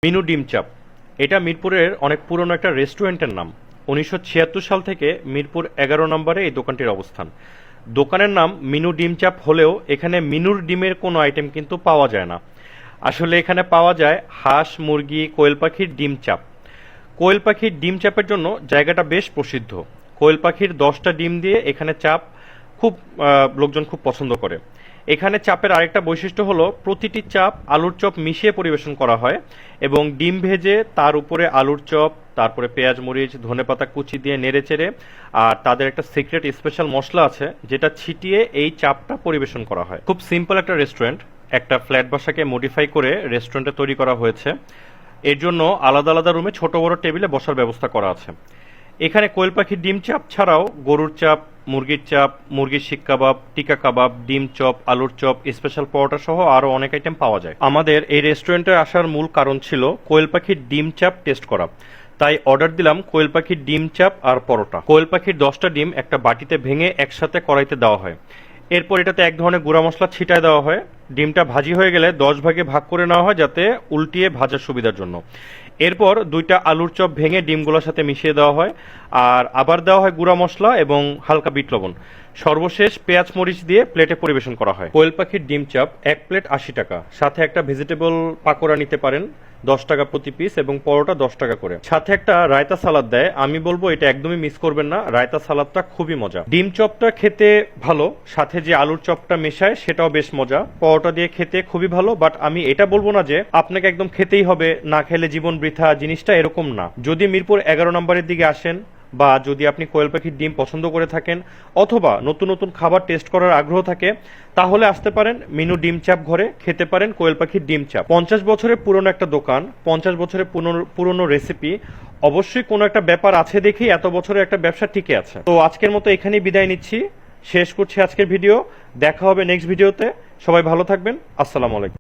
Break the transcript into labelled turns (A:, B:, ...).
A: মিনু ডিম চাপ। এটা মিরপুরের অনেক পুরনো একটা রেস্টুরেন্টের নাম। 1976 সাল থেকে মিরপুর 11 নম্বরে এই দোকানটির অবস্থান। দোকানের নাম মিনু ডিম চাপ হলেও এখানে মিনুর ডিমের কোনো আইটেম কিন্তু পাওয়া যায় না। আসলে এখানে পাওয়া যায় হাঁস, মুরগি, কোয়েল পাখির ডিম চাপ। কোয়েল পাখির ডিম চাপের জন্য জায়গাটা বেশ প্রসিদ্ধ। কোয়েল পাখির 10টা ডিম দিয়ে এখানে চাপ খুব লোকজন খুব পছন্দ করে। এখানে চাপের আরেকটা বৈশিষ্ট্য হলো প্রতিটি চাপ আলুর চপ মিশিয়ে পরিবেশন করা হয় এবং ডিম ভেজে তার উপরে আলুর চপ, তারপরে পেঁয়াজ, মরিচ, ধনেপাতা কুচি দিয়ে নেড়েচেড়ে আর তাদের একটা সিক্রেট স্পেশাল মশলা আছে যেটা ছিটিয়ে এই চাপটা পরিবেশন করা হয়। খুব সিম্পল একটা রেস্টুরেন্ট, একটা ফ্ল্যাট বাসাকে মডিফাই করে রেস্টুরেন্টে তৈরি করা হয়েছে। এর জন্য আলাদা আলাদা রুমে ছোট বড় টেবিলে বসার ব্যবস্থা করা আছে। এখানে কোয়েল পাখির ডিম চাপ ছাড়াও গরুর চাপ, মুরগির চাপ, মুরগির শিক কাবাব, টিকা কাবাব, ডিম চপ, আলুর চপ, স্পেশাল পরোটা সহ আরও অনেক আইটেম পাওয়া যায়। আমাদের এই রেস্টুরেন্টে আসার মূল কারণ ছিল কোয়েল পাখির ডিম চাপ টেস্ট করা, তাই অর্ডার দিলাম কোয়েল পাখির ডিম চাপ আর পরোটা। কোয়েল পাখির 10টা ডিম একটা বাটিতে ভেঙে একসাথে কড়াইতে দেওয়া হয়। এরপর এটাতে এক ধরনের গুঁড়া মশলা ছিটায় দেওয়া হয়। ডিমটা ভাজি হয়ে গেলে 10 ভাগে ভাগ করে নেওয়া হয় যাতে উল্টিয়ে ভাজার সুবিধার জন্য। এরপর 2টা আলুর চপ ভেঙে ডিমগুলোর সাথে মিশিয়ে দেওয়া হয় আর আবার দেওয়া হয় গুঁড়া মশলা এবং হালকা বিট লবণ। সর্বশেষ পেঁয়াজ মরিচ দিয়ে প্লেটে পরিবেশন করা হয়। কোয়েল পাখির ডিম চাপ 1 প্লেট 80 টাকা, সাথে একটা ভেজিটেবল পাকোড়া নিতে পারেন 10 টাকা প্রতি পিস এবং পরোটা 10 টাকা করে, সাথে একটা রায়তা সালাদ দেয়। আমি বলবো এটা একদমই মিস করবেন না, রায়তা সালাদটা খুবই মজা। ডিম চপটা খেতে ভালো, সাথে যে আলুর চপটা মেশায় সেটাও বেশ মজা। পরোটা দিয়ে খেতে খুবই ভালো, বাট আমি এটা বলবো না যে আপনাকে একদম খেতেই হবে, না খেলে জীবন বৃথা, জিনিসটা এরকম না। যদি মিরপুর 11 নম্বরের দিকে আসেন বা যদি আপনি কোয়েল পাখির ডিম পছন্দ করে থাকেন অথবা নতুন নতুন খাবার টেস্ট করার আগ্রহ থাকে তাহলে আসতে পারেন মিনু ডিম চাপ ঘরে, খেতে পারেন কোয়েল পাখির ডিম চাপ। 50 বছরের পুরনো একটা দোকান, 50 বছরের পুরনো রেসিপি, অবশ্যই কোনো একটা ব্যাপার আছে দেখেই এত বছরের একটা ব্যবসা টিকে আছে। তো আজকের মতো এখানেই বিদায় নিচ্ছি, শেষ করছি আজকের ভিডিও। দেখা হবে নেক্সট ভিডিওতে। সবাই ভালো থাকবেন। আসসালামু আলাইকুম।